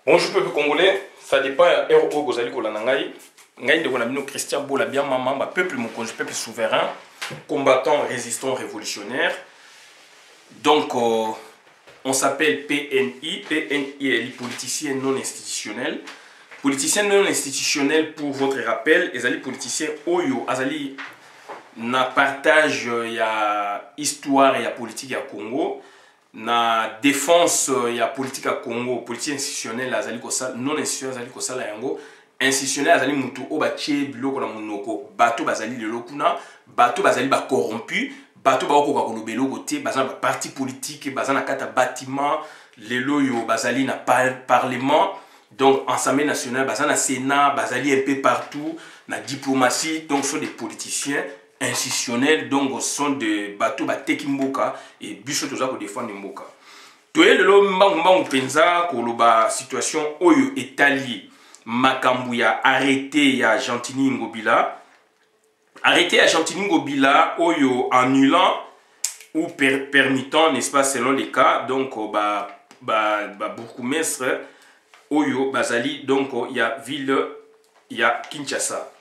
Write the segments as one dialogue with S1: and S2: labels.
S1: Bonjour peuple congolais, ça dépend de l'Europe Gozali Kolanangaï. Ngaï de Gonamino Christian Bola bien maman, peuple Mokonji, peuple souverain, combattant, résistant, révolutionnaire. Donc on s'appelle PNI. PNI est les politiciens non institutionnels. Politiciens non institutionnels, pour votre rappel, les politiciens Oyo, Azali na partage ya histoire et ya politique ya Congo. Na défense ya politique à Congo, politique institutionnelle azali kosala, non institutionnelle azali kosala yango, institutionnelle azali mutu o batie biloko na monoko, bato bazali lelo kuna, bato bazali ba corrompu, bato ba okoka kolobelo kote, bazana ba parti politique, bazana kata bâtiment, lelo yo bazali na parlement, donc Assemblée nationale, bazana Sénat, bazali un peu partout, na diplomatie, donc ce sont des politiciens institutionnels, donc sont des bateaux bateki mboka et biso toza ko défendre mboka. Toye lelo mbangu penza koloba situation oyo etali makambu ya arrêté ya Gentini Ngobila. Arrêté ya Gentini Ngobila oyo annulant ou permettant, n'est-ce pas, selon les cas, donc bourgmestre oyo bazali, donc il y a ville, il y a Kinshasa.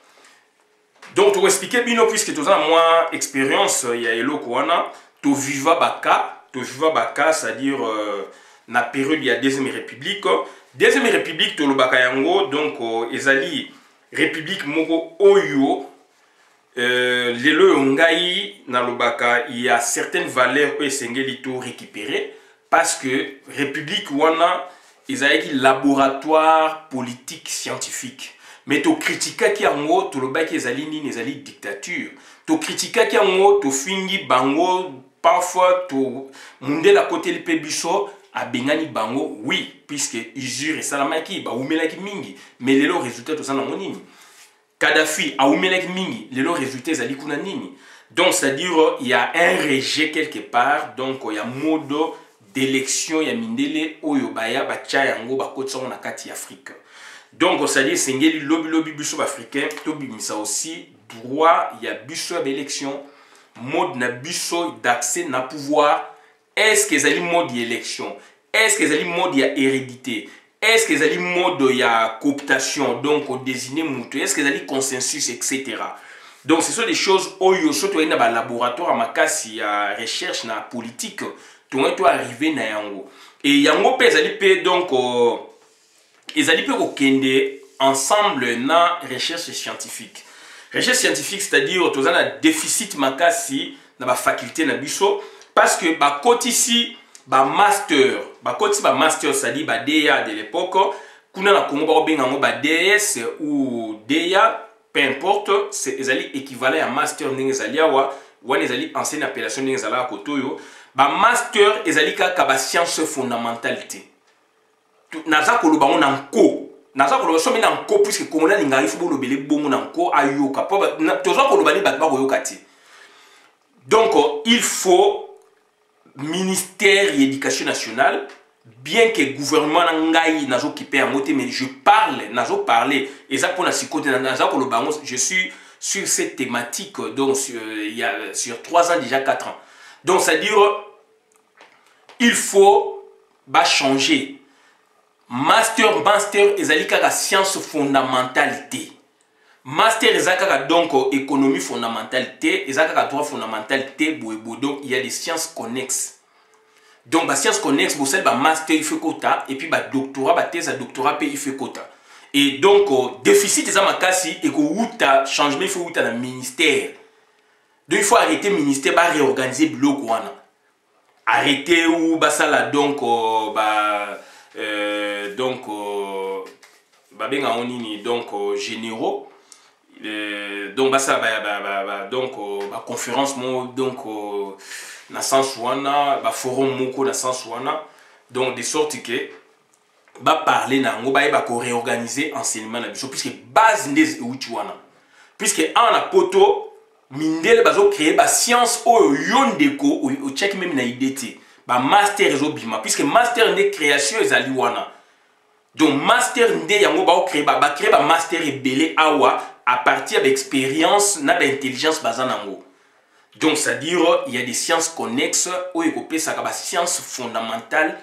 S1: Donc, pour expliquer bien, puisque tu as moins expérience, il y a Elo Kouana, tu viva baka, c'est-à-dire la période il y a Deuxième République. Deuxième République, tu le baka yango, donc ezali République Moko Oyo, lelo ngai na le baka, il y a certaines valeurs que Sengeli to récupérer parce que République Wana, ezali laboratoire politique scientifique. Mais tu critiques qui ango, tu le bas qui ezali ni ezali dictature. Tu critiques qui ango, tu fingi bango, parfois tu munde la côté le pébiso a bengani bango, oui, puisque usure et salamaki ba umelaki mingi, mais les résultats tout ça non nini. Kadhafi a umelaki mingi, les résultats ezali kuna nini. Donc c'est-à-dire il y a un rejet quelque part, donc il y a mode d'élection, il y a mindele oyo baya ba cha yango ba kotsa na kati Afrique. Donc, c'est-à-dire que lobby busso africain, ça aussi droit, il y a busso d'élection, mode na busso d'accès na pouvoir. Est-ce que c'est mode d'élection? Est-ce que c'est mode d'hérédité? Est-ce que c'est mode de cooptation, donc désigner moutou? Est-ce que c'est consensus, etc. Donc, ce sont des choses où il y a un laboratoire à makasi à recherche na politique, tout le monde arrivé na yango. Et yango pe donc ils allaient kende ensemble na recherche scientifique. Recherche scientifique, c'est-à-dire que tu as un déficit makasi dans la faculté na biso parce que ba côté ici ba master, c'est-à-dire ba DEA de l'époque, kuna na Congo ba benga ngo ba DS ou DEA, peu importe, c'est ezali équivalent à master ndenge ezali awa, wana ezali ancienne appellation ndenge ezala kotoyo, ba master ezali ka ba science fondamentalité. Naza koloba on nanko naza koloba so mina nanko puisque comme na linga ifo bolo bele bongo nanko ayoka po toza koloba ni batba koyoka ti. Donc il faut ministère de l'éducation nationale, bien que gouvernement ngai nazo occupé à moté, mais je parle nazo parler et ça pour la côté naza koloba je suis sur cette thématique donc il y a sur 3 ans déjà 4 ans. Donc c'est à dire il faut changer. Master ezali kaka science fondamentalité. Master ezali donc économie fondamentalité, ezali kaka droit fondamentalité boebo. Donc il y a des sciences connexes. Donc ba sciences connexes bo ba master il fait quota et puis ba doctorat ba thèse doctorat il fait quota. Et donc déficit ezali makasi et ko uta changement il faut uta na ministère. Donc il faut arrêter ministère ba réorganiser biloko wana. Arrêter ou basala donc babenga onini donc généraux donc basa donc conférence mo donc na sens wana ba forum moko na sens wana donc de sorte que ba parler na ngo ba ko réorganiser enseignement na biso puisque base ndez uti wana puisque en a poto mindele bazo créer ba science o yondeko o check même na idée ba master ezo bima puisque master de création ezali wana. Donc master nde yango ba créer ba master ebele awa à partir d'expérience na d'intelligence bazanango. Donc c'est à dire il y a des sciences connexes ou ekopesa ka ba science fondamentale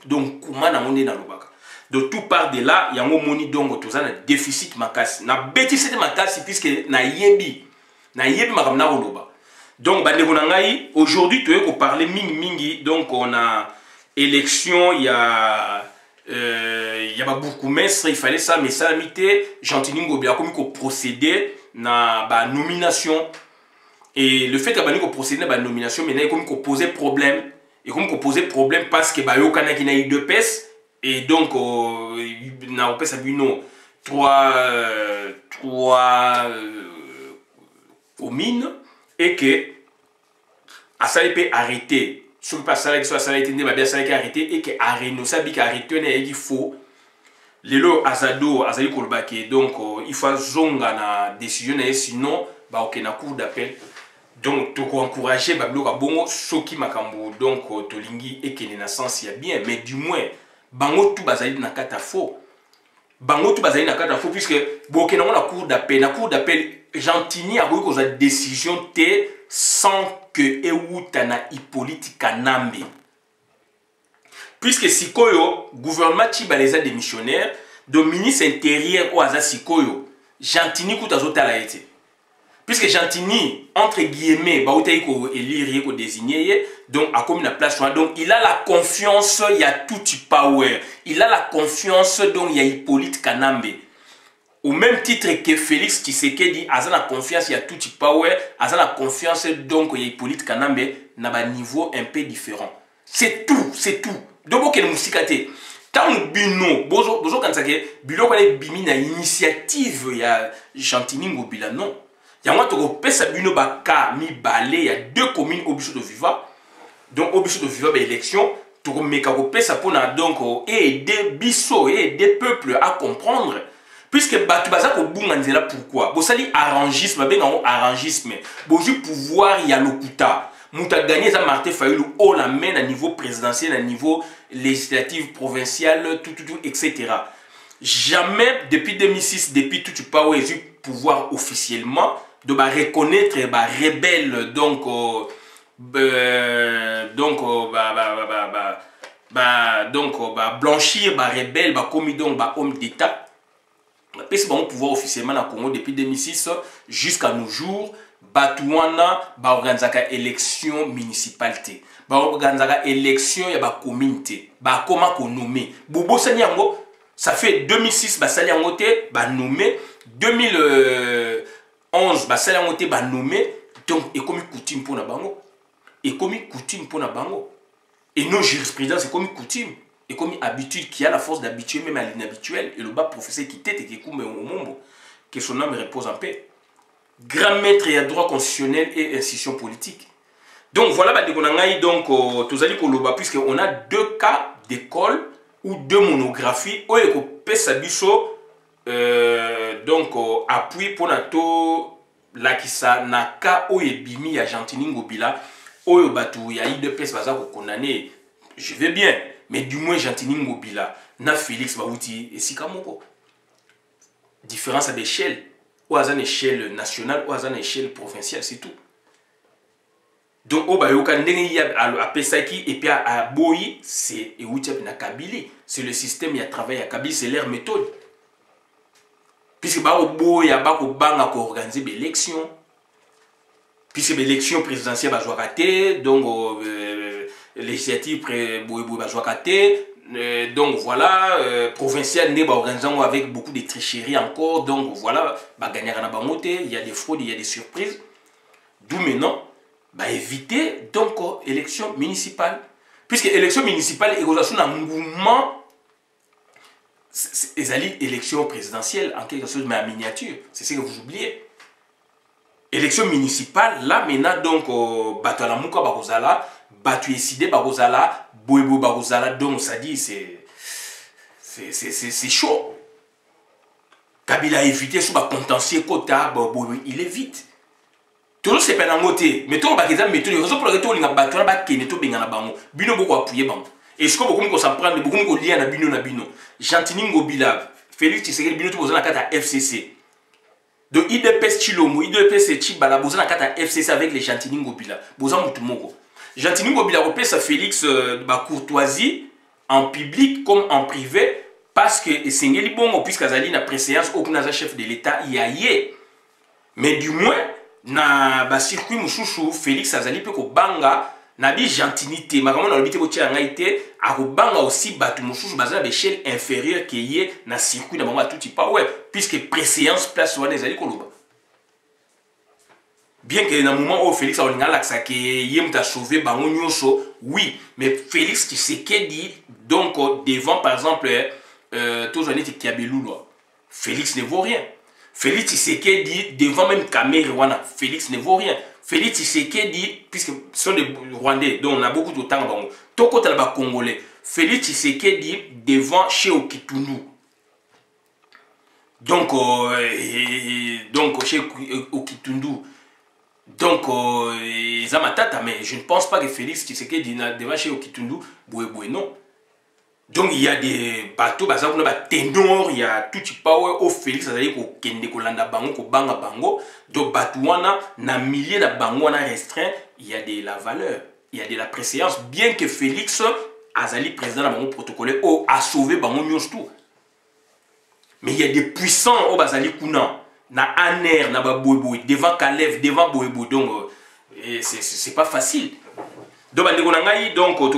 S1: donc kuma na monde na lobaka. de tout part de là yango moni donc toza na déficit makasi na beti c'était makasi puisque na yebi makamna koloba. Donc bandeko na ngai aujourd'hui tu ko parler mingi donc on a élection il y a beaucoup mais il fallait ça mais ça limité Gentini Ngobila comme ko procéder na ba nomination et le fait que bani ko procéder na ba nomination mais comme ko poser problème et comme ko poser problème parce que ba yo kana ki na deux pes et donc na opesa bino trois communes et que ça peut arrêter ce qui passe avec ça ça a été arrêté et que arrêter ça bi arrêter na il faut lelo azado azali kolbake donc il faut zonga na décision na sinon ba ok na cour d'appel donc to ko encourager ba bloka bongo soki makambo donc tolingi et que na sens ya bien mais du moins bango tout bazali na kata faux bango tout bazali na kata faux puisque boke na cour d'appel Gentini a eu une décision sans que Ewuta na Hippolyte Kanambe. Puisque Sikoyo, gouvernement Chibaleza des missionnaires, le ministre intérieur ou Aza Sikoyo, Gentini Koutazota l'a été. Puisque Gentini, entre guillemets, Baoutaï ko élire, ko désigner, donc a comme une place, donc il a la confiance, il y a tout power. Il a la confiance, donc il y a Hippolyte Kanambe. Au même titre que Félix Tshisekedi a la confiance, il y a tout power, a la confiance donc il y a Hippolyte Kanambe na ba niveau un peu différent. C'est tout, c'est tout. Donc que musikate. Tant bino bozo quand ça que bilo ko bimi na initiative ya Gentini Ngobila non. Ya moi to pesa bino baka mi balé il y a deux communes au biso de Viva. Donc au biso de Viva ba élection to meka ko pesa pona donc aider biso et des peuples à comprendre. Puisque batu baza ko bunga nzela pourquoi bosali arrangisme benga arrangisme boju pouvoir ya lokuta muta gagner ça Martin Fayulu au la main à niveau présidentiel à niveau législatif provincial tout etc. Jamais depuis 2006 depuis tout pas eu pouvoir officiellement de reconnaître ba rebelle donc blanchir ba rebelle ba commis donc ba homme d'état. Parce que pouvoir officiellement dans Congo depuis 2006 jusqu'à nos jours, Batouana ba organizaka élection municipalité, ba organizaka élection ya ba communauté, ba comment qu'on nommé. Bobo Sanyango, ça fait 2006 ba Sanyango te ba nommé, 2011 ba Sanyango te ba nommé, donc et comme coutume pour na bango, et comme coutume pour na bango, et nos jurisprudence c'est comme coutume. Et comme habitude qui a la force d'habituer même à l'inhabituel, et le bas professeur qui tête et qui coule au monde, que son âme repose en paix. Grand maître et à droit constitutionnel et institution politique. Donc voilà, donc tous allez koloba puisqu'on a deux cas d'école ou deux monographies où il donc appui pour nato la kisa naka où il bimi à Gentini Ngobila où il batu ya de pes baza ko condamné. Je vais bien. Mais du moins, Gentini Ngobila, na Félix Baouti et Sikamoko. Différence à l'échelle. Ou à une échelle nationale, ou à une échelle provinciale, c'est tout. Donc, au Bayoka, à Pesaki et puis à Boyi, c'est na Kabili. C'est le système, il y a travail à Kabili, c'est leur méthode. Puisque au Boyi, il y a organisé des élections. Puisque l'élection présidentielle va jouer raté, donc législative donc voilà provincial n'est pas organisé avec beaucoup de tricheries encore donc voilà gagner à il y a des fraudes il y a des surprises d'où maintenant éviter donc élection municipale puisque élection municipale est un mouvement les élections présidentielles en quelque chose mais en miniature c'est ce que vous oubliez. Élection municipale là maintenant donc bato la muka bakozala batu décidé bakozala boybo bakozala donc ça dit c'est chaud. Kabila a évité sous ba contentieux quota il évite tout c'est pas dans côté mais tout ba keza méthode raison pour laquelle on a battu na ba kene to benga na bango bino boko appuyer bango et ce que beaucoup ko s'en prendre beaucoup ko lien na bino Gentini Ngobila Félix Tshisekedi bino to bozana kata FCC. Donc, IDPS Chilombo, IDPS Chibala, vous avez un FCC avec les Gentini Ngobila. Vous avez un Gentini Ngobila, vous avez Félix courtoisie en public comme en privé. parce que esengeli bongo puisque azali na préséance aucun chef de l'état ya ye. Mais du moins na ba circuit mususu Félix azali pe ko banga na bi gentilité makambo na lobité botia ngai te akobanga aussi batu mususu bazala d'échelle inférieure que ye na circuit na bango tout pas ouais puisque préséance place wana ezali koloba. Bien que dans le moment où Félix a a sauvé bango nyonso, oui, mais Félix Tshisekedi donc devant par exemple toujours Félix ne vaut rien. Félix Tshisekedi devant même Cameroun, Félix ne vaut rien. Félix Tshisekedi, puisque ce sont des Rwandais, donc on a beaucoup de temps, Toko Talaba Congolais. Félix Tshisekedi devant chez Okitundu. Donc chez Okitundu. Donc, Zamatata, mais je ne pense pas que Félix Tshisekedi devant chez Okitundu, non. Donc, il y a des bateaux, par exemple, ténor, il y a tout type power au Félix, c'est-à-dire qu'au Kende, Kolanda Bango, qu'au Banga Bango, donc Batouana, na milliers de Bango, on a restreint, il y a de la valeur, il y a de la préséance, bien que Félix, Azali, président de Bango protocole, a sauvé Bango Nyostou. Mais il y a des puissants au Bazali Kounan. Na Aner, na Babouéboué, devant Kalev, devant Boébou, donc c'est pas facile. Donc, tu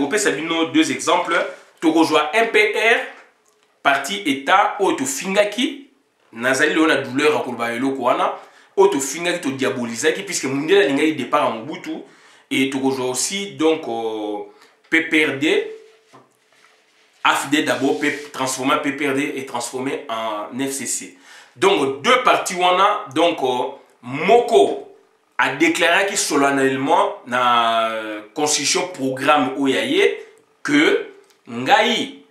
S1: peux sabino deux exemples. Tu rejoins MPR, parti État, ou tu fingaki, nazali on a douleur à Kolbaelo Kouana, ou tu fingaki, tu diabolisaki, puisque Mundela Ningaï départ en Mobutu, et tu rejoins aussi donc PPRD, AFD d'abord, transformé en PPRD et transformé en FCC. Donc, deux partis wana, donc Moko a déclaré solennellement dans la constitution programme Oyaye que Ngai,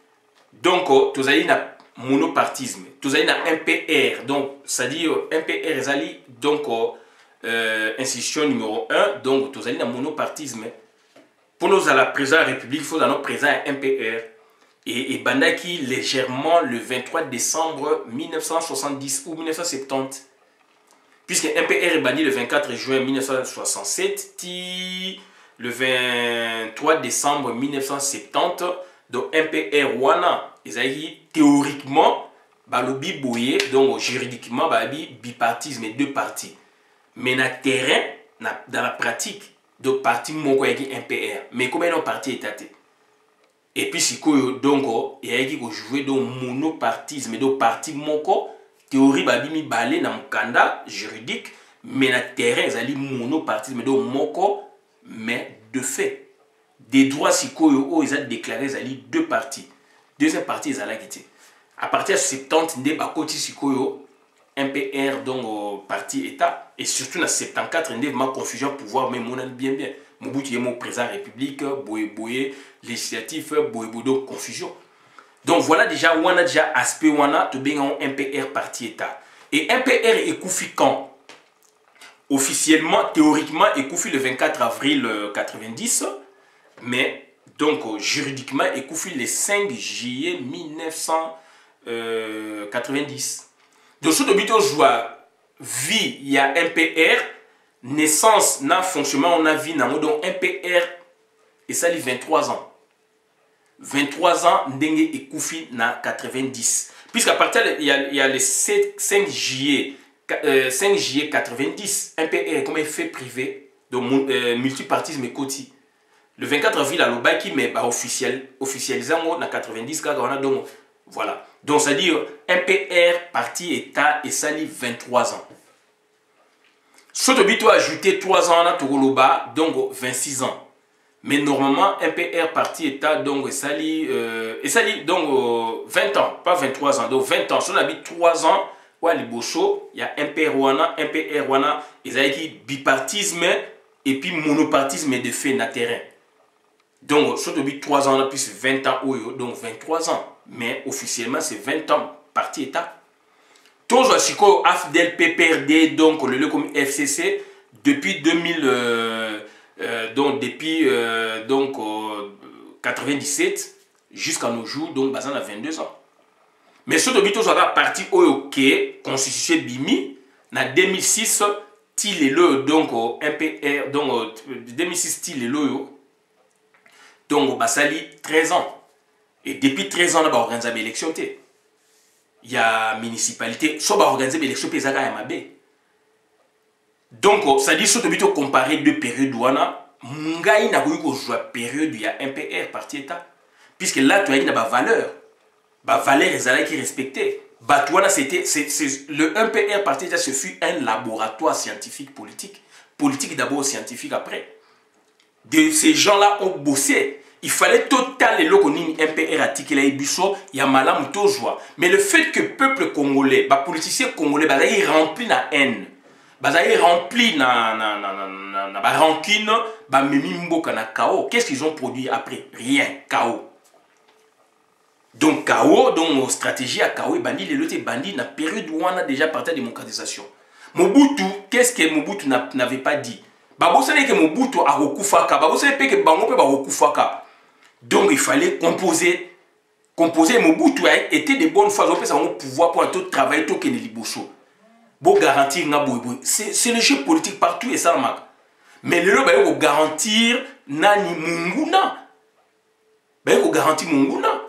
S1: donc, tu as na monopartisme, tu as na MPR, donc, c'est-à-dire MPR ezali, donc, institution numéro 1, donc, tu as na monopartisme. Pour nous, à la présidence de la République, il faut notre président MPR. Et Bandaki légèrement le 23 décembre 1970 ou 1970. Puisque MPR est banni le 24 juin 1967, le 23 décembre 1970, donc MPR Wana, théoriquement, balobi boye, donc juridiquement, balobi bipartisme et deux partis. Mais dans le terrain, dans la pratique, deux partis moko yaki MPR. Mais combien de partis étatés? Et puis, si donc, il y a qui jouer dans monopartisme, donc parti moko, théorie babimi balé dans mukanda juridique, mais na terrain, ils allaient monopartisme, donc moko, mais de fait, des droits si ils ont déclaré, ils allaient deux partis. Deuxième partie, ils allaient quitter. À partir de 70, ils ont si MPR, donc parti État, et surtout dans 74, il y a une confusion pouvoir, mais mon bien. Mobutu est mon président de la République, Boye, législatif, Boye, confusion. Donc voilà déjà, on a déjà aspect, on a MPR parti État. Et MPR est koufi quand? Officiellement, théoriquement, est koufi le 24 avril 90, mais donc juridiquement, est koufi le 5 juillet 1990. Donc ce que je vois, vie, il y a MPR, naissance, na fonctionnement, on a vu dans donc MPR et ça, il 23 ans. 23 ans, Ndenge et Koufi na 90. Puisqu'à partir, il y a le 5 juillet 90, MPR comme effet privé, donc multipartisme et Koti. Le 24 avril, à l'Obaki, mais officialisant na 90, donc voilà. Donc, c'est-à-dire MPR, parti État et Sali 23 ans. Soto bito ajouté 3 ans à Togoloba, donc 26 ans. Mais normalement, MPR parti État, donc Sali donc 20 ans, pas 23 ans, donc 20 ans. Si on habite 3 ans, ouais, les Bocho, il y a MPR Wana, ils ont dit bipartisme et puis monopartisme de fait na terrain. Donc, si on habite 3 ans, plus 20 ans, donc 23 ans. Mais officiellement, c'est 20 ans parti État. Toujours si AFDEL PPRD, donc le comme FCC, depuis 2000, donc depuis 97 jusqu'à nos jours, donc Bazan a 22 ans. Mais ce de toujours parti OK, constitué Bimi, en 2006, Tilelo, donc MPR, donc 2006 Tilelo, donc Basali 13 ans. Et depuis 13 ans, on a organisé l'élection. il y a municipalité, soit va organiser l'élection pesaka ya mabe. Donc, ça dit surtout plutôt comparer deux périodes ouana, ngai na ko jouer période il y a MPR parti état. Puisque là tu as une valeur. Ba valeur ezala qui respecté. Batouana c'était le MPR parti état, ce fut un laboratoire scientifique politique. Politique d'abord, scientifique après. De ces gens-là ont bossé. Il fallait total les locaux MPR articulé et busso, il y a malam joie. Mais le fait que le peuple congolais, les politiciens congolais, ils remplis la haine, ils remplis la rancune, na chaos. Qu'est-ce qu'ils ont produit après? Rien, chaos. Donc chaos, donc stratégie à chaos, bandit les lotés, bandit na période où on a déjà parti de la démocratisation. Mobutu, qu'est-ce que Mobutu n'avait pas dit? Babo savait que Mobutu a rekufaka, Babo savait que Bango peut rekufaka. Donc il fallait composer. Composer Mobutu était de bonnes fois, on peut avoir pouvoir pour tout travailler, tout qu'il y ait bon garantir c'est le jeu politique partout et ça marque. Mais le bah il garantir nani munguna. Bah il garantir munguna.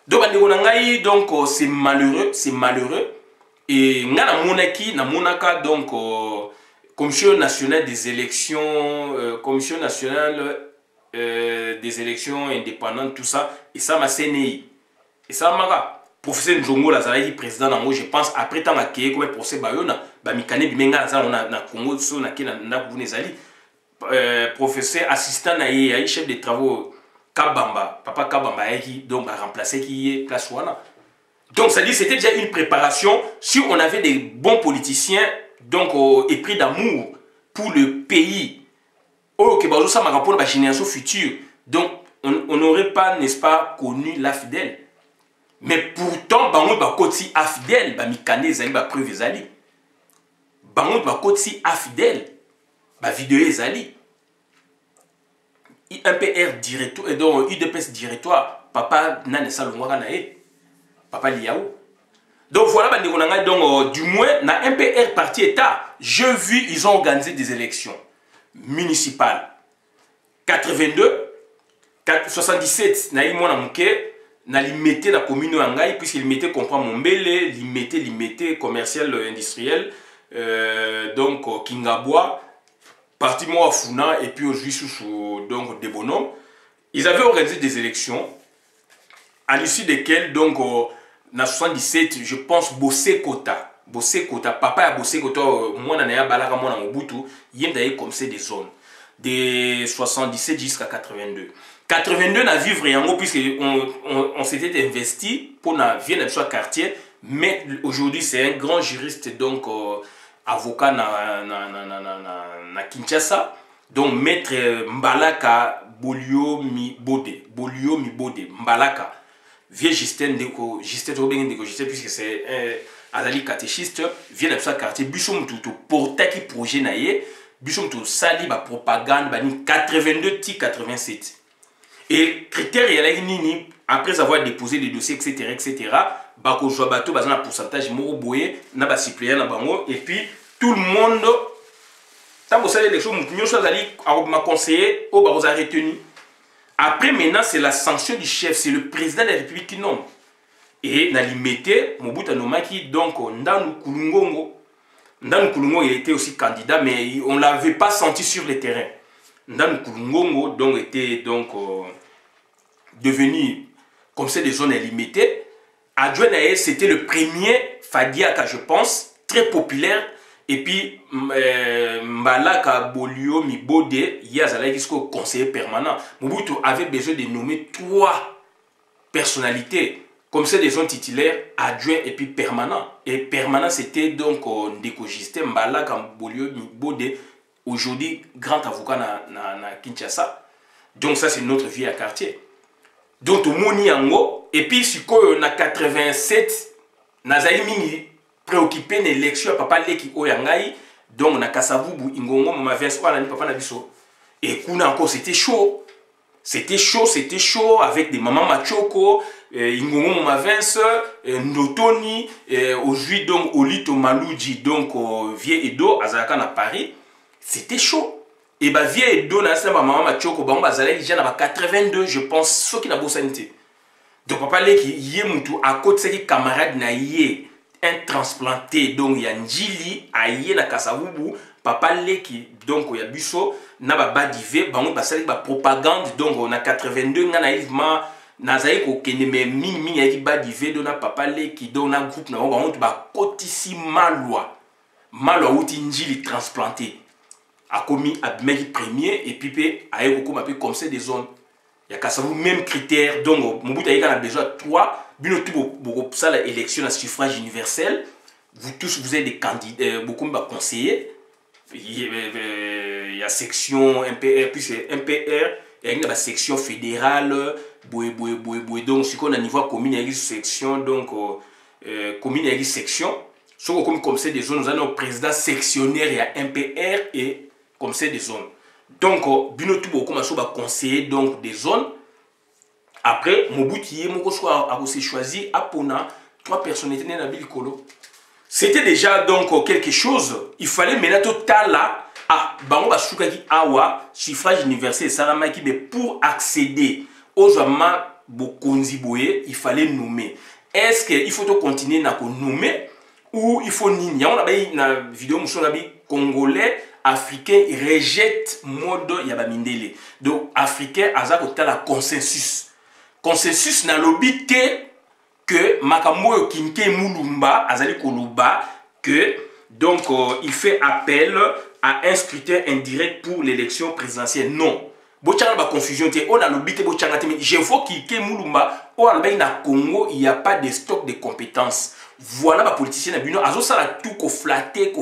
S1: Donc c'est malheureux, c'est malheureux. Et ngana monaki na monaka donc commission nationale des élections commission nationale des élections indépendantes tout ça et ça m'a CNI et ça m'a professeur Njongo Lazari président nango je pense après tant accueilli comme procès bayona ba mikane bimenga za na Congo so na kina na bunezali professeur assistant na ye chef de travaux Kabamba papa Kabamba qui donc a remplacé qui est place wana. Donc, ça dit c'était déjà une préparation. Si on avait des bons politiciens, donc, épris d'amour pour le pays, ça m'a rapport à la génération future. Donc, on n'aurait pas, n'est-ce pas, connu la fidèle. Mais pourtant, bango ba koti afidèle, ba mikane zali ba preuve zali. Bango ba koti afidèle, ba vidéo zali. IMPR directoire, donc UDPS directoire, papa n'a salongwa na e. Papa Liaou. Donc voilà, donc, du moins, dans MPR parti État, je vis, ils ont organisé des élections municipales. 82, 77, na imona mouké, na limité la commune Angaï, puisqu'il mettait comprendre mon belé, limité commercial industriel, donc Kingabois, parti moi Funa, et puis aujourd'hui sous donc des bonhommes. Ils avaient organisé des élections, à l'issue desquelles, donc, en 77, je pense, Bossé Kota, papa a Bossé Kota, moi, Nanaya Balaka, moi, Mobutu, il y a d'ailleurs comme c'est des zones, de 77 jusqu'à 82. 82, on a vivre rien, puisqu'on s'était investi pour venir dans ce quartier, mais aujourd'hui, c'est un grand juriste, donc, avocat na Kinshasa, donc, maître Mbalaka Bolio Mi Bode, Mbalaka. Vieux Justin Deko, puisque c'est un Azali catéchiste, vient de ce quartier, Bussom tout porta qui projet naïe, Bussom tout sali ba propagande, bani 82 87. Et critères, il y a nini, après avoir déposé les dossiers, etc., bako joa bateau, bazana pourcentage, moro boye, na ba suppléant na bango, et puis tout le monde, tant que ça, les choses, nous sommes allés à ma conseiller, au bako a retenu. Après, maintenant, c'est la sanction du chef, c'est le président de la République qui nomme. Et na limité, Mobutu Nomaki, donc, Ndanu Kulungongo. Ndanu Kulungongo, il était aussi candidat, mais on ne l'avait pas senti sur le terrain. Ndanu Kulungongo, donc, était donc, devenu, comme c'est des zones limitées. Adjoint Naé, c'était le premier Fadiaka, je pense, très populaire. Et puis, Mbalaka Bolio Mibode, Yazala jusqu'au conseiller permanent. Mobutu avait besoin de nommer 3 personnalités, comme c'est des zones titulaires, adjoints et puis permanents. Et permanent, c'était donc Ndeko Justin Mbalaka Bolio Mibode, aujourd'hui grand avocat na Kinshasa. Donc ça, c'est notre vie à quartier. Donc, tout le monde y a et puis, si on a 87, Nazaï Mini, préoccupé de l'élection à papa Leki Oyangai, donc on a Kassavubu, Ingongo, Mama Vincent, papa Nabiso. Et Kuna encore, c'était chaud. C'était chaud avec des mamans Machoko, Ingongo, Mama Vincent, Ndotoni, aujourd'hui donc Olito Malouji, donc Vieux Edo, Azarakan à Paris. C'était chaud. Et bah Vieux Edo, maman Machoko, Bamba Azalek, il y en a 82, je pense, ceux qui n'ont pas sanité. donc papa leki yé mutu à côté de camarade na yé un transplanté donc ya njili aye na kasavubu papa leki donc ya biso na ba badive bango basali ba propagande donc on a 82 nga naïvement nazali ko kende me mingi ya ki badive donc na papa leki donc na groupe na bango ba kotisi malwa uti njili transplanté a commis abimeki premier et puis pe aye ko koma pe comme ça des zones ya kasavu même critère donc mobutu aye kana besoin 3 bino tout beaucoup ça l'élection à suffrage universel vous tous vous êtes des candidats beaucoup de conseillers il y a section MPR puis c'est MPR et il y a section fédérale donc si on a niveau commune il y a section donc commune il y a section ce qu'on comme c'est des zones nous avons un président sectionnaire il y a MPR et comme c'est des zones donc bino tout beaucoup commence à conseiller donc des zones. Après, Mobutu a aussi choisi Apona, 3 personnalités dans la Colo. C'était déjà donc quelque chose. Il fallait maintenant là, Bango Basukaki Awa, suffrage universel Saramaki, mais pour accéder aux Jama Bokonzi Boye, il fallait nommer. Est-ce qu'il faut continuer à nommer ou il faut nini? On a une vidéo congolais. Africain rejette mode Yabamindele. Donc, Africain a la consensus. Consensus na lobby que Makambo Kinke Moulumba Azali Koluba que donc il fait appel à un scrutin indirect pour l'élection présidentielle. Non. Bochanga ba confusion te on a lobby te bochanga te mais je vois Kinke Moulumba au Albaï na Congo il n'y a pas de stock de compétences. Voilà ba politicien na bino azo sala tout ko flatter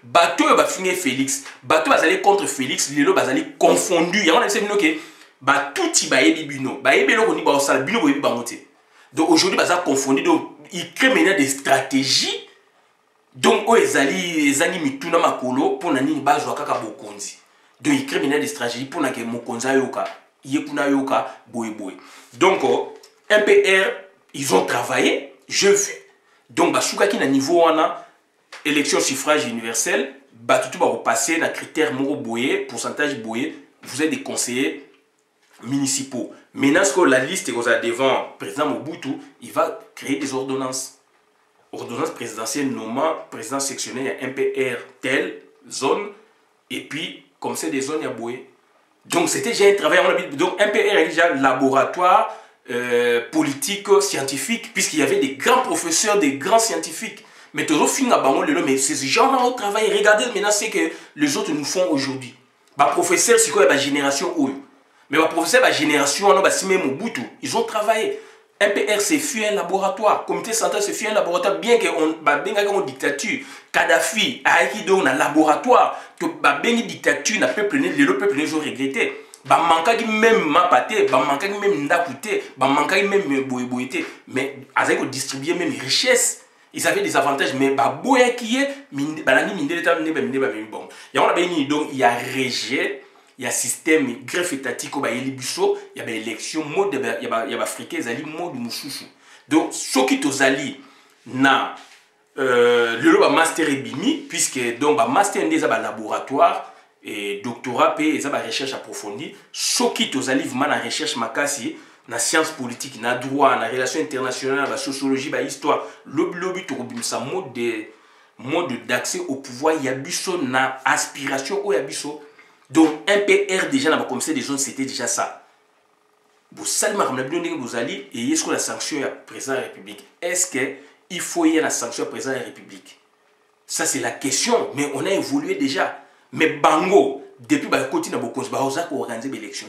S1: bateau ba finir Félix bateau bazali contre Félix lelo bazali confondu ya on a dit bino que ba tout bayebi bino bayebi loko ni ba osala bino boyebi bango te donc aujourd'hui baza confondu donc il crée maintenant des stratégies donc o ezali mituna makolo pona nini bazwa kaka bokonzi donc il crée maintenant des stratégies pona ke mokonza yoka yekuna yoka boye donc MPR ils ont travaillé je vu donc basukaki na niveau wana élection suffrage universel batutu ba repasser na critère moko boye pourcentage boye vous êtes des conseillers municipaux. Maintenant, ce que la liste est devant le président Mobutu, il va créer des ordonnances. Ordonnance présidentielle nommant président sectionnaire, il y a MPR, telle zone, et puis, comme c'est des zones, il y a Boué. Donc, c'était déjà un travail. Donc, MPR est déjà laboratoire politique, scientifique, puisqu'il y avait des grands professeurs, des grands scientifiques. Mais toujours, mais ces gens-là ont travaillé. Regardez maintenant ce que les autres nous font aujourd'hui. Professeur, c'est quoi la génération où? Mais les professeurs de la génération, ils ont travaillé. MPR, c'est fut un laboratoire. Comité central, c'est fut un laboratoire. Bien qu'on ait une dictature, Kadhafi a été un laboratoire. Que la dictature n'a pas pris, le peuple n'a pas regretté. Manque même mapaté, manque même ndakouté, manque même boyboyté. Mais ils ont distribué même richesse. Ils avaient des avantages. Mais boya qui est, donc il y a rejet. Il y a un système greffe étatique, il y a une élection, il y a africain, il y a mode mouchouchou. Donc, ce qui est ali na le master ebimi, puisque donc master est un laboratoire et doctorat et ça recherche approfondie. Ce qui est ali vraiment la recherche makasi na science politique, na droit, na relations internationales, na sociologie, na histoire. Le but ça mode d'accès au pouvoir, il y a biso na aspiration ou il y a biso. Donc, MPR, déjà, dans comme des zones, c'était déjà ça. Vous savez, vous allez, et est-ce que la sanction est à président de la République? Est-ce qu'il faut y avoir la sanction à président de la République? Ça, c'est la question, mais on a évolué déjà. Mais Bango, depuis le côté de Bokos, on a organisé l'élection.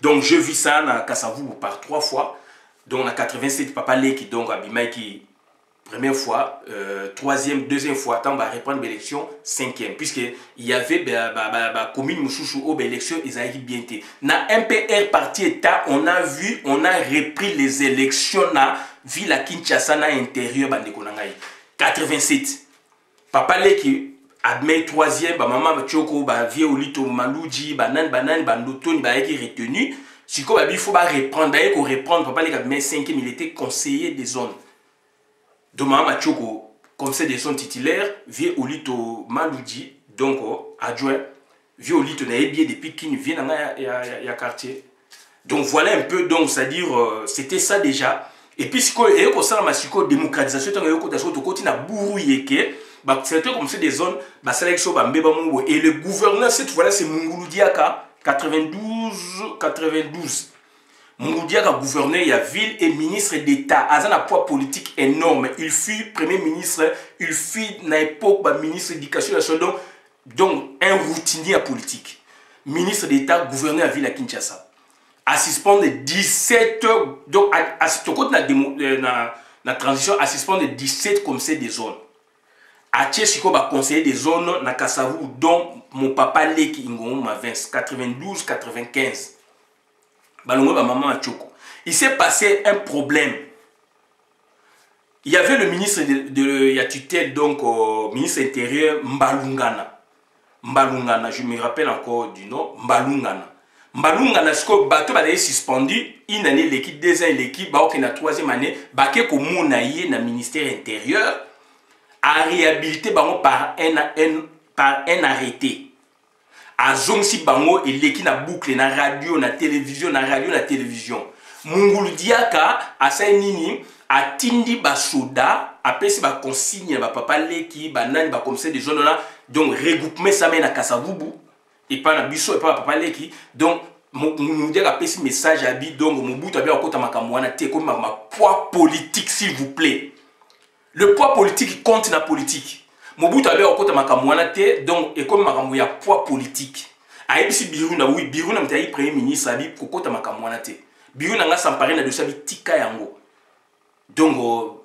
S1: Donc, je vis ça dans Kassavou par 3 fois. Donc, en 87, Papa Leki, donc, Abimai qui. Première fois, troisième, deuxième fois, tant on va reprendre l'élection, 5e. Puisqu'il y avait la commune Mouchouchou au l'élection, ils avaient bien été. Dans MPR parti État, on a repris les élections dans Ville à Kinshasa, dans l'intérieur de 87. Papa Leki, admet 3e, maman Tchoko, vieux Olito, Malouji, Banan, Bandoto, il a été retenu. Si il faut reprendre, Papa Leki admet 5e, il était conseiller des zones. Donc, Mme Tchoko, comme c'est des zones titulaires, vient au Lito Maloudji, donc adjoint, vient au Lito Naébie depuis qu'il vient dans le quartier. Donc voilà un peu, donc c'est-à-dire, c'était ça déjà. Et puis, il y a ça la démocratisation, il y a certains comme c'est des zones, et le gouverneur, cette fois-là, c'est Mungulu Diaka, 92. Mungulu Diaka, gouverneur, il y a ville et ministre d'État. Il a un poids politique énorme. Il fut premier ministre, il fut, à l'époque, ministre d'éducation, donc un routinier politique. Ministre d'État, gouverneur à ville à Kinshasa. À suspendre 17, donc à la transition, à suspendre 17 comme c'est des zones. À Tchèchiko va conseiller des zones na Kassavou, dont mon papa Leki Ingom ma 92, 95. Balongo ba maman Tchoko. Il s'est passé un problème. Il y avait le ministre de la tutelle, donc ministre intérieur Mbalungana. Mbalungana, je me rappelle encore du nom, Mbalungana. Mbalungana, ce que bateau va suspendu, une année l'équipe, 2 ans l'équipe, bah ok na 3e année, bah que comme mon aïe na ministère intérieur. À réhabiliter bango par un arrêté. À zonsi bango et l'équipe na boucle na radio na télévision Mungulu Diaka a nini a tindi basoda après si ba consigne ba papa leki ba nani ba comme ça des zones là donc regroupement ça mène à Kasavubu et pas na biso et pas papa leki donc Mungulu Diaka a pesi message à bi donc Mobutu a bien okota makamwana te comme ma poids politique s'il vous plaît. Le poids politique compte dans la politique. Mobutu avait au côté makamwana te donc et comme makamou ya poids politique. Aïbisi Biruna oui Biruna mtayi premier ministre abi kokota makamwana te. Biruna nga s'emparer na dossier bi tika yango. Donc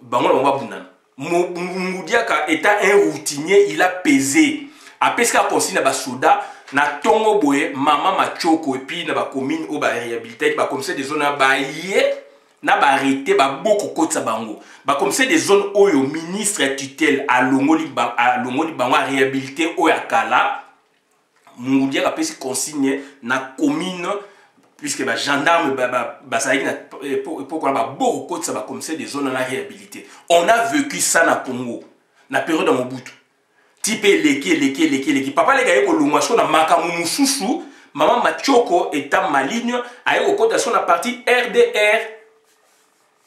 S1: bango na bunana. Moudiaka étant un routinier, il a pesé. Après ce qu'a consigné na basoda na tongo boye mama machoko et puis na ba commune au ba réhabiliter ba comme ça des zones ba yé na ba arrêté ba boko kotsa bango ba comme c'est des zones où le ministre tutelle à longoli bango a réhabilité au yakala Moudia a pesi consigne na commune puisque ba gendarme ba ça na pourquoi ba boko kotsa ba comme c'est des zones à réhabilité. On a vécu ça na Congo na période de Mobutu type leki papa les gars ko lungwa na makamu mususu maman machoko étant maligne aye au côté sur la partie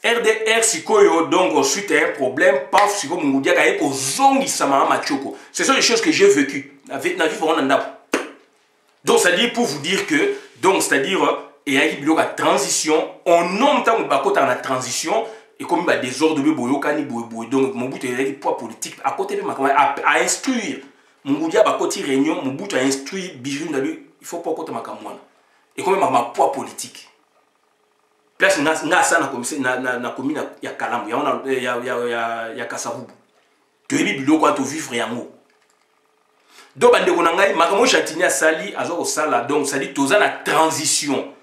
S1: RDR sikoyo donc suite à un problème paf siko mungudia kaye ko zongi sama machoko. Ce sont des choses que j'ai vécues avec na vie donc ça dit pour vous dire que donc c'est-à-dire et y a eu la transition on nomme tant bakota na transition et comme ba désordre be boyokani boy donc Mobutu a eu poids politique à côté de makama à instruire mungudia bakoti réunion Mobutu a instruit Biru il faut pas côté makamwana et comme ma poids politique. Place na sana na commune ya Kalambo ya Kasavubu to yebi biloko ato vivre yango donc bande ko ngai makamo Chantini asali azo sala donc ça dit toza na transition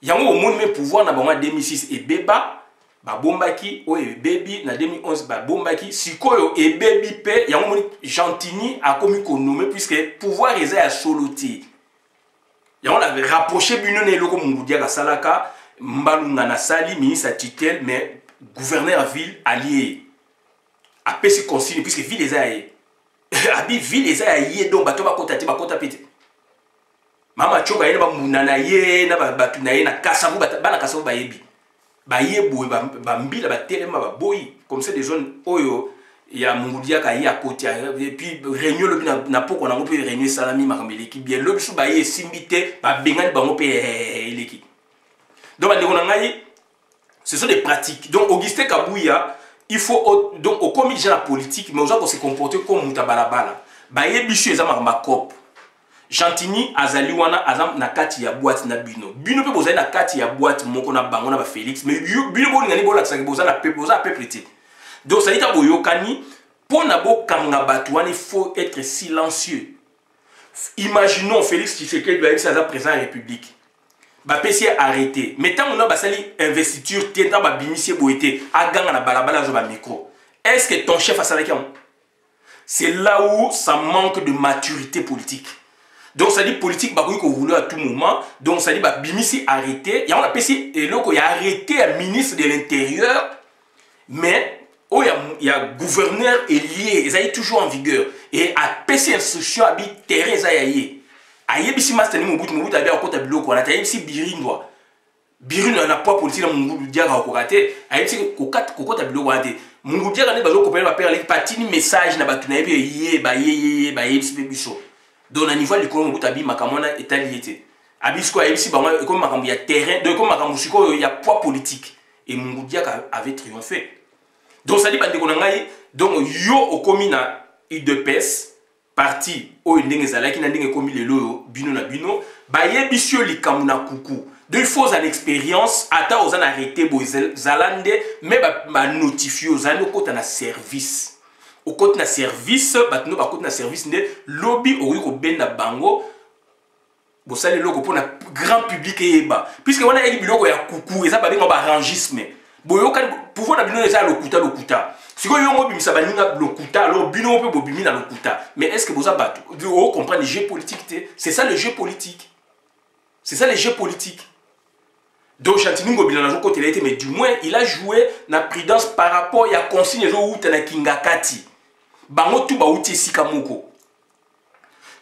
S1: yango au monde même pouvoir na bango 2006 et beba ba bombaki o e baby na 2011 ba bombaki sikoyo e baby pe yango moni Chantini a commis ko nommer puisque pouvoir eza ya soloti yango la rapprocher bino ne loko mungudia ka salaka Mbalunga na sali ministre tutelle mais gouverneur à ville allié a pesi consigne puisque ville les a abi ville les a yé donc bato ba kota pete mama choka yena ba munana ye na ba batu na ye na Kasavu bana Kasavu ba yebi ba yebo ba mbila ba telema ba boyi comme c'est des zones oyo ya mungudia ka ya côté et puis réunion le na poko na ngope réunion salami makameli ki bien le bisu ba ye simbité ba bengani bango pe l'équipe. Donc, ce sont des pratiques. Donc, Augustin Kabouya, il faut, donc, au commis de la politique, mais on se comporter comme Moutabalabala. Baye Bichu, ils ont ma cop. Chantini, Azaliwana, Azam, Nakati, ya boîte, na Bino. Bino peut poser Nakati, ya boîte, Mokona, Bangona, ba Félix, mais Bino, Bino, Bola, ça posa la peu prêté. Donc, ça dit à Boyokani, pour Nabo Kamgabatouane, il faut être silencieux. Imaginons Félix Tshisekedi doit être présent en République. Bapesi arrêté. Maintenant on a basali investiture tienda ba bimisie boité aganga na balabala zo ba micro. Est-ce que ton chef a salaki? C'est là où ça manque de maturité politique. Donc ça dit politique ba ko rouler à tout moment. Donc ça dit ba bimisie arrêté. Ya on a pesi et loko ya arrêté un ministre de l'intérieur mais oh il y a gouverneur et lié, ils sont toujours en vigueur et a pesi instruction abi Teresa Yaye. Ayebisi Mastani Mobutu Mobutu abia okota biloko na tayebisi birindwa biru na poids politique na Mungu diaka okokate ayebisi kokota biloko ate Mungu diaka ne bazo kopela ba père patini message na batu na yebi ye yebisi biso donc na niveau likolo Mungu tabi makamona etali ete abisko ayebisi bango comme makambo ya terrain donc comme makambo siko ya poids politique et Mungu diaka avait triomphé donc ça dit bandeko na ngai donc yo okomi na UDPS parti oyo ndenge ezalaki na ndenge ekomi lelo bino na bino bayebisi yo likambo na kuku deux fois en expérience ata ozana arrêté bozalande mais ba notifier ozana okota na service okota na service batno bakota na service nde lobby oyi ko benda bango bosale loko pour na grand public eba puisque wana eki biloko ya kuku eza babenga ba rangisme boyoka pouvoir na bino eza lokuta siko yo ngo bimisa baninga lokuta alors bino pe bobimi na lokuta mais est-ce que boza bato on comprend le jeu politique c'est ça le jeu politique c'est ça le jeu politique. Donc Chantini Ngobila na côté été mais du moins il a joué na prudence par rapport à consigne zo uta na Kingakati bango tu ba uti sikamoko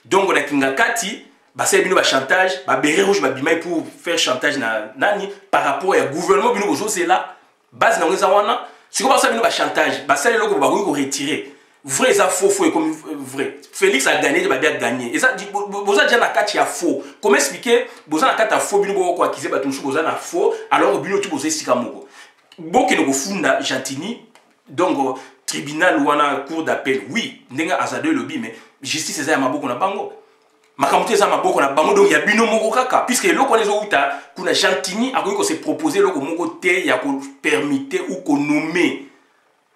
S1: donc na Kingakati ba c'est bino ba chantage ba béret rouge ba bimai pour faire chantage na nani par rapport à gouvernement bino zo c'est là base na ngeza wana siko ba ça bino ba chantage ba ça loko ba ko retirer vrai ça faux comme vrai Félix a gagné ba bien gagné et ça boza déjà na kati ya faux comment expliquer boza na kati ya faux bino boko akize ba tunchu boza na faux alors bino tu boza sika moko boke no funda Jantini donc tribunal wana cour d'appel oui ndenga azade lobby mais justice eza ya maboko na bango makamute eza maboko na bango donc ya bino moko kaka puisque loko lezo uta kuna Jantini akoki ko se proposer loko moko te ya ko permettre ou ko nommer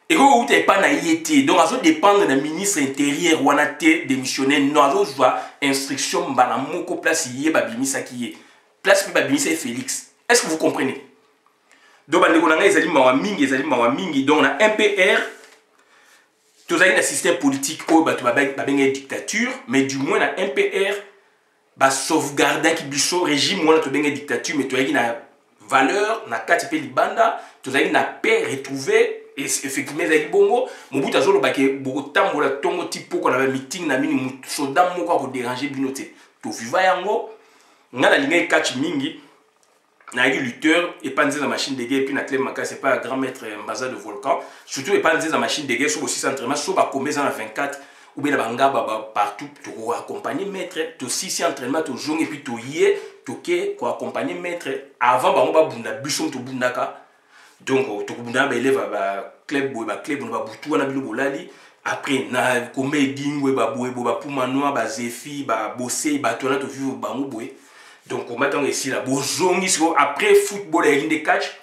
S1: et quand vous n'avez pas naïté, donc ça dépend de la ministre intérieur ou a démissionné, non, ça doit instruction mbala moko place yé babimisa qui est place babimisa Félix. Est-ce que vous comprenez? Donc bandeko nanga ezali mawa mingi donc na MPR tous avez un système politique au batu babenga dictature mais du moins na MPR ba sauvegarder ki biso régime wana to benga dictature mais to yaki na valeur na kati pe libanda tous avez na paix retrouvée. Et effectivement, les bongo, mon bout à zolo baké beaucoup de temps pour la tongo tipo qu'on avait meeting na mini soda moko ko déranger binoté. To viva yango, nga la ligne catch mingi, na yi lutteur et pas la machine de guerre puis na clé maka c'est pas un grand maître mbaza de volcan, surtout et pas la machine de guerre sur aussi entraînement sur ba commer en 24 ou bien la banga partout pour accompagner maître, to si entraînement to jong et puis to yé, to ke ko accompagner maître avant ba ba bunda buson to bundaka. Donc to bunda ba élève ba club ba butu wana bilo bolali après na comédie ngwe ba boye ba pumanoa ba zefi ba bosser ba tona to vivre bango boye donc on m'attend ici là bozongi siko après football et de catch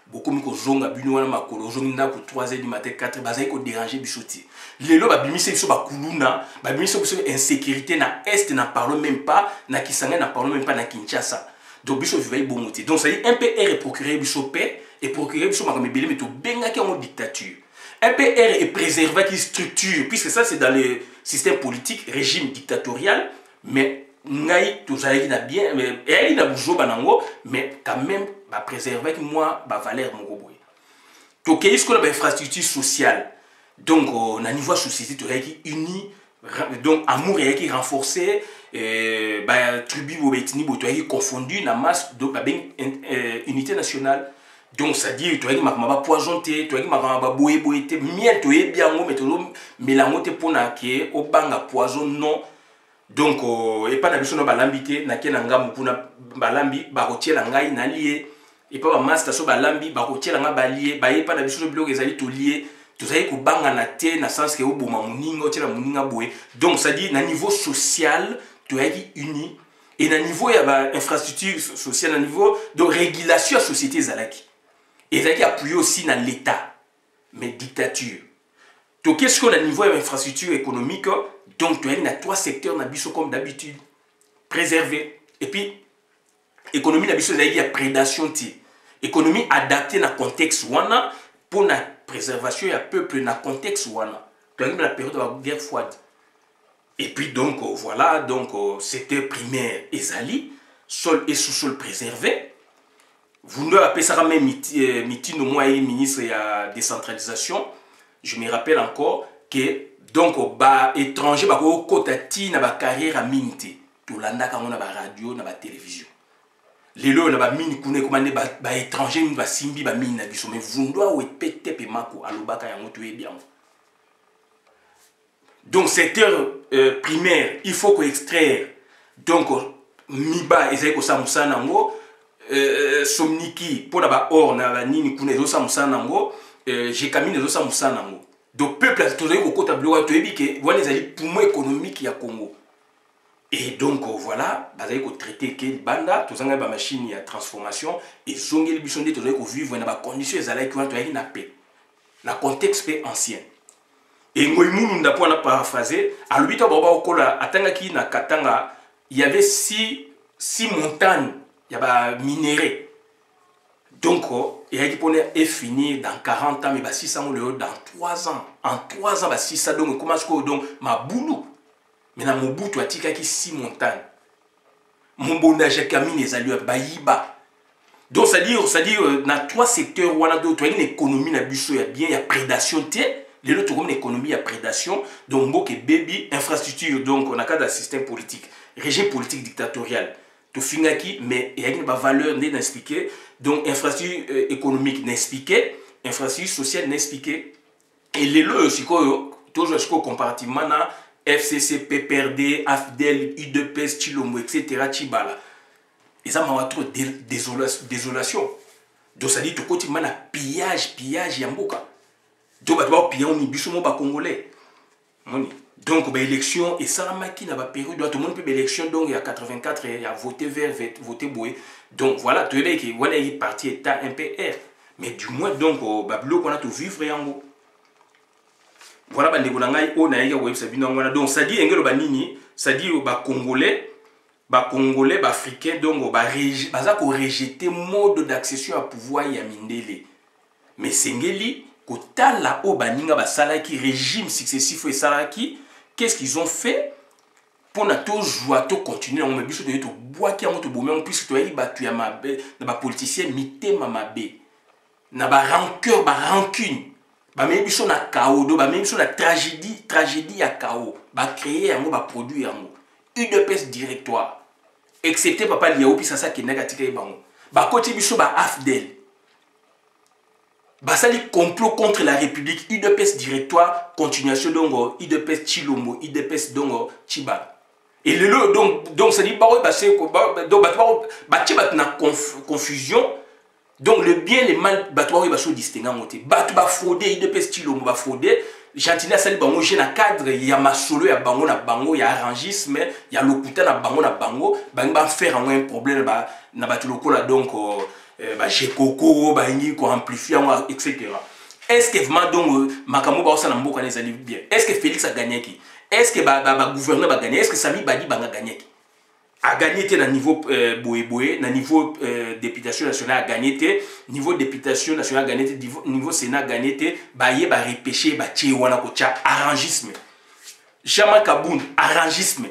S1: beaucoup mi ko zonga bino wana makolo zongi nda ko 3h du matin 4 bazai ko déranger bisoti lelo ba bimise biso ba kuluna ba bimise biso insécurité na est na parle même pas na Kisanga na parle même pas na Kinshasa donc biso vivait bon moté donc ça dit MPR et procurer biso paix et procurer biso makame belé mais to benga ki en dictature MPR est préservé qui structure puisque ça c'est dans le système politique régime dictatorial mais ngai to zali na bien mais il na buzo banango mais quand même ba préserver qui moi ba valeur mon boy to ke isko la infrastructure sociale donc na niveau société to qui uni donc amour qui renforcé ba tribu bo etni bo to qui confondu na masse donc ba unité nationale. Donc ça dit tu as dit ma poison te tu as dit ma boye te miel to e bien ngo metolo melango te pona ke o banga poison non donc et pas na biso no balambité na ke na ngamu kuna balambi ba kotiela ngai na lié et pas ba master so balambi ba kotiela nga ba lié ba e pas na biso bloc ezali to lié to zali ko banga na te na sens ke o boma muninga otiela muninga boye donc ça dit na niveau social tu as dit uni et na niveau ya ba infrastructure sociale na niveau de régulation de société zalaki. Et ça qui appuie aussi dans l'État, mais dictature. Donc, qu'est-ce qu'on a au niveau de l'infrastructure économique? Donc, tu as trois secteurs comme d'habitude, préservés. Et puis, économie, il y a prédation. Économie adaptée dans le contexte pour la préservation et le peuple dans le contexte. Tu as la période de la guerre froide. Et puis, donc, voilà, donc, secteur primaire, Ezali, sol et sous-sol préservé. Vous ne appelez ça même meeting au moins ministre de la décentralisation. Je me rappelle encore que donc ba étranger ba ko kotati na ba carrière à minité. To landa ka on a ba radio na ba télévision. lelo na ba mine kuna komande ba étranger ba simbi ba mine na biso mais vundwa ou pete pe mako alobaka yango to bien. Donc secteur primaire, il faut qu'on extraire donc miba ezali ko samusa nango somniki pour ba or na ba nini kuna zo samusa nango j'ai camine zo samusa nango. Donc peuple tozali ko kota bloka to ebike voilà ezali poumon économique ya Congo. Et donc voilà, bazali ko traiter que banda tozanga ba machine ya transformation et zongeli bisonde tozali ko vivre na ba conditions ezali ko to na paix. Na contexte paix ancien. Et ngoimunu ndapo na paraphraser à l'obito baba okola atangaki na Katanga, il y avait six montagnes, il y a minéraux. Donc il y a qui est fini dans 40 ans mais 600 dans 3 ans. En 3 ans 600 donc comment est-ce que donc ma boulou. Mais dans mon bout tu as qui 6 montagnes. Mon bondage camine les alliés baïba. Donc ça dit dans 3 secteurs où on a d'autres une économie na biso ya bien il y a prédation té. Les autres comme l'économie à prédation, donc beaucoup baby infrastructure donc on a cas d'un système politique, régime politique dictatorial. Tout finaki mais il y a une valeur n'est expliqué donc infrastructure économique n'est expliqué, infrastructure sociale n'est expliqué et les lots aussi toujours ce comparativement na FCC, PPRD, AFDEL, UDPS, Chilombo etc. Chibala. Et ça m'a trop désolation. Donc ça dit tout côté mana pillage yamboka. Donc, Congolais. Donc, l'élection, et ça, tout le monde peut l'élection, donc il y a 84, il y a voté vert, voté boué. Donc, voilà, tu es qui voilà, il parti état MPR. Mais du moins, donc, on a tout vivre en haut. Voilà, donc, ça dit, ça dit, Congolais, Africains, donc, rejeter mode d'accession à pouvoir y mindele. Mais Sengeli, Kotala o baninga basalaki régime successif et salaki qu'est-ce qu'ils ont fait pour na to joie to continuer on biso de to bois qui a moto bomé puisque to yi batu ya mabe na ba politicien mitema mabe na ba rancœur ba rancune ba me biso na chaos do ba me biso na tragédie ya chaos ba créer yango ba produire yango UDPS directoire excepté papa liao puis ça qui négatif bango ba côté biso ba AFDEL Basali complot contre la République, IDPS directoire, continuation donc IDPS Chilombo, IDPS donc Chiba. Et le donc ça dit confusion. Donc le bien les mal batwa ba so distinguer monter. Batu ba frauder IDPS Chilombo ba frauder. Gentina sali bango je na cadre ya masolo ya bango ya arrangisme ya lokuta na bango ba faire un problème ba na batu lokola donc chez Coco, amplifier, etc. Est-ce que vraiment donc Makambo ba osala mboka les alliés bien? Est-ce que Félix a gagné qui? Est-ce que gouverneur a gagné? Est-ce que Sami Badi a gagné qui? A gagné na niveau boé na niveau députation nationale a gagné niveau députation nationale a gagné niveau Sénat a gagné baye ba repêcher ba tie wana ko tia arrangisme. Jama Kaboun arrangisme.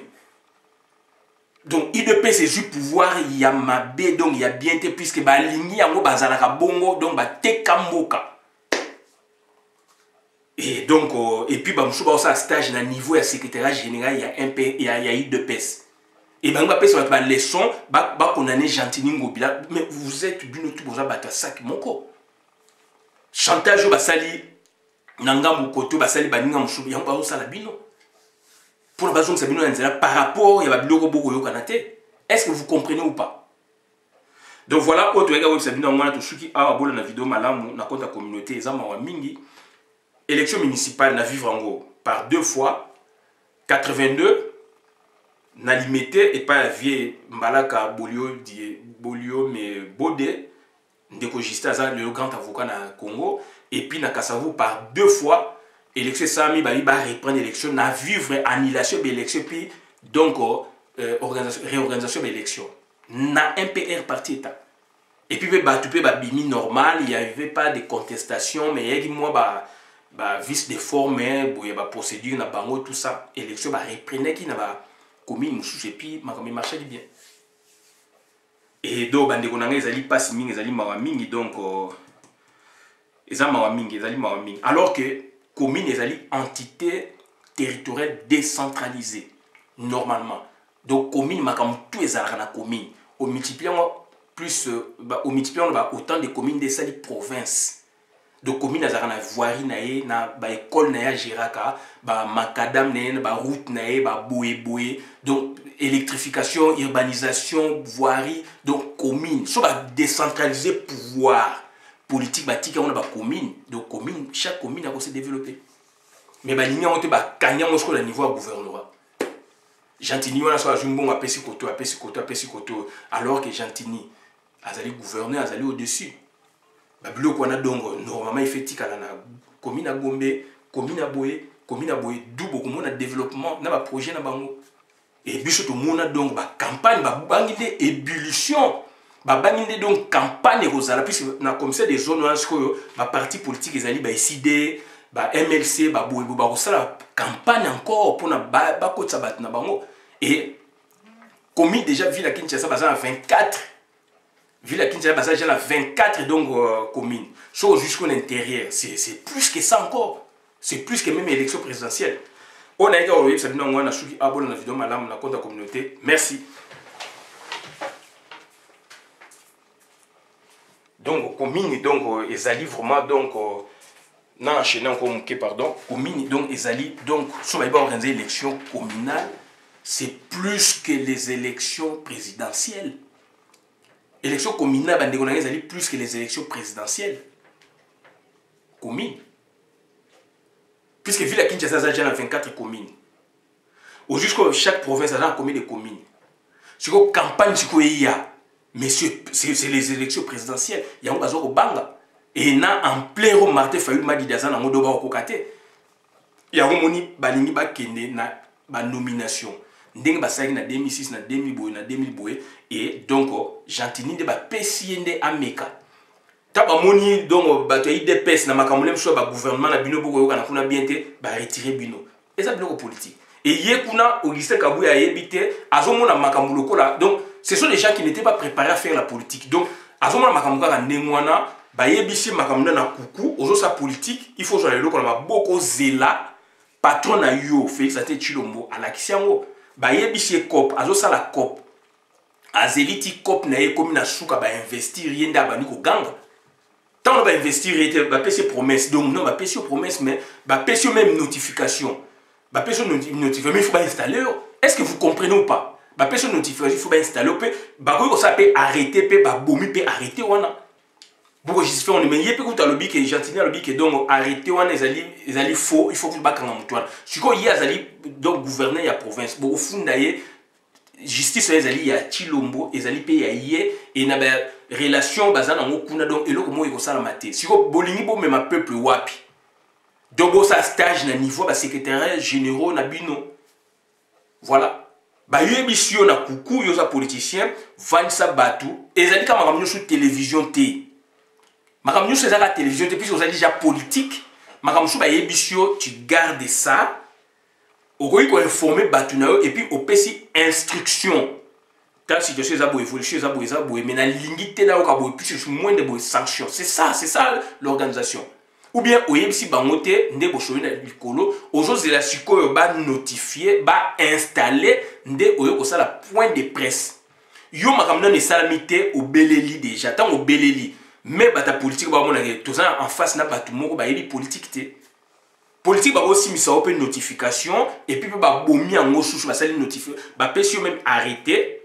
S1: Donc, IDP, c'est du pouvoir, il y a ma bé, donc il y a bien été, puisque bah ligni yango bazalaka bongo, donc bah tekamboka. Et donc, et puis bah moussou bah aussi à stage na niveau ya secrétaire général, il y a MP, il y a IDPS. Et bah mba pèse bah leçon, bah condamné gentini ngobila, mais vous êtes bino tout boza bata sac moko. Chantage bah sali nanga mukoto bah sali bah ninga moussou yango bah osala bino. Pour la base de par rapport à est-ce que vous comprenez ou pas? Donc voilà, autre web sabino ngwana to suki a bola na vidéo malamu na compte communauté ezama wa mingi élection municipale na vivre en gros par 2 fois 82 na limité et pas vie Mbalaka Bolio mais Bodé ndeko Gistaza le grand avocat na Congo et puis na Kasavu par 2 fois élection Sami Bali va reprendre l'élection, na vivre annulation de l'élection, puis donc réorganisation de l'élection. Na MPR parti état. Et puis tu peux bimi normal, il n'y avait pas de contestation, mais il y a moi vice de forme, il y a procédure, na bango tout ça, élection va reprendre qui n'a pas commis moussou et puis ma commis marché bien. Et donc bande konanga ezali passe mingi ezali mawa mingi donc ezali mawa mingi alors que commune est une entité territoriale décentralisée normalement. Donc commune ma comme tout est à la commune. On multiplie plus au multiplier autant de communes de sali province. Donc commune azara na voirie na ye na ba école na ya Giraka ba macadam na ye ba route na ye ba boye donc électrification urbanisation voirie donc commune so ba décentraliser pouvoir politique ba tika on ba commune donc commune chaque commune a se développer mais ba ligne on te ba kanya on au niveau à gouvernorat Gentini on a so jumbo a pesi koto alors que Gentini azali gouverner azali au-dessus. Babilo qu'on a donc normalement il fait tika na commune à Gombe, commune à Boye, d'où beaucoup de développement na ba projet na bango. Et biso tout monde a donc ba campagne ba bangide ébullition. Ba bangide donc campagne rosala puisque na comme ça des zones où ba parti politique ezali ba SID, ba MLC, ba Boye ba rosala campagne encore pour na ba kotsa bat na bango et commune déjà ville à Kinshasa bazana 24 Ville à Kinshasa, il y a 24 donc, communes. Chose jusqu'au intérieur. C'est plus que ça encore. C'est plus que même l'élection présidentielle. On a été au web, ça dit non, on a choisi abonné la vidéo, madame, la compte de la communauté. Merci. Donc, commune, donc, Ezali vraiment, donc, non, enchaîné encore, pardon. Commune, donc, Ezali, donc, si on va organiser l'élection communale, c'est plus que les élections présidentielles. Élection communale, plus que les élections présidentielles. Communes. Puisque ville à Kinshasa, il y a 24 communes. Aujourd'hui, chaque province a une commune de communes. C'est une campagne il y a. Mais c'est les élections présidentielles. Il y a un bazar au Banga. Et il y a en plein rôle, Martin Fayou m'a dit dans un mot kokate. Il y a un moni balingi ba kende na nomination. Ndenge basaki na 2006 na 2000 et donc Gentini de ba pesiende ameka taba moni donc bato IDPS na makamule mso ba gouvernement na bino boko yoka na kuna biente ba retirer bino et ça bino politique et yé kuna Augustin Kabuya yebite azomona makamulu kola donc ce sont des gens qui n'étaient pas préparés à faire la politique donc azomona makamulu ka ndengwana ba yebisi makamulu na kuku ozo sa politique il faut jouer le kola boko zela patron na yo Félix Ate Tshilombo à la kisiango ba yebisi cop azo sa la cop azeliti cop na ye komi na suka ba investir yenda ba niko ganga tant on va investir et ba pesi promesse donc non ba pesi promesse mais ba pesi même notification ba pesi notification mais il faut pas installer est-ce que vous comprenez ou pas ba pesi notification il faut pas installer ba ko ça peut arrêter peut ba bomi peut arrêter wana beaucoup justifier on mais yé peut ko lobby que Gentini lobby que donc arrêter wana ezali faux il faut que ba kanga mutwana siko yé azali donc gouverner ya province beaucoup funda ye justice ezali ya Tshilombo ezali pe ya ye et na ba relation bazana ngokuna donc eloko mo ekosala mate siko bolingi bo même peuple wapi donc bo sa stage na niveau ba secrétaire généraux na bino voilà ba yebisio na kuku yo za politicien vanisa batu ezali kama makamnyo sur télévision te makamnyo sur la télévision te puisque ezali déjà politique makamnyo ba yebisio tu gardes ça il faut informer Batunayo et puis au PC instruction. Tant si tu sais ça évolution ça mais na lingité là au plus moins de sanctions. C'est ça l'organisation. Ou bien au yebisi bangote nde boshoni na likolo aujourd'hui la sikoyo ba notifier ba installer nde oyo ko sala point de presse. Yo makamna ne salamité au beleli déjà tant au beleli mais bata politique ba mona que tout ça en face na batu moko ba yebi politique té. Politique ba aussi mis open notification et puis ba bomi en sous ba sali notifier ba pesi même arrêter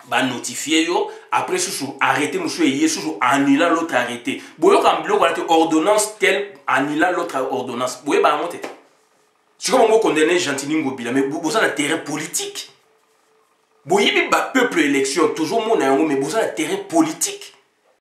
S1: ba notifier yo après sous arrêter monsieur yé sous annuler l'autre arrêté boyo ka mbilo ko ordonnance telle annuler l'autre ordonnance boye ba monter si comme on condamner Gentini Ngobila mais boza na terrain politique boye bi ba peuple élection toujours mon na mais boza na terrain politique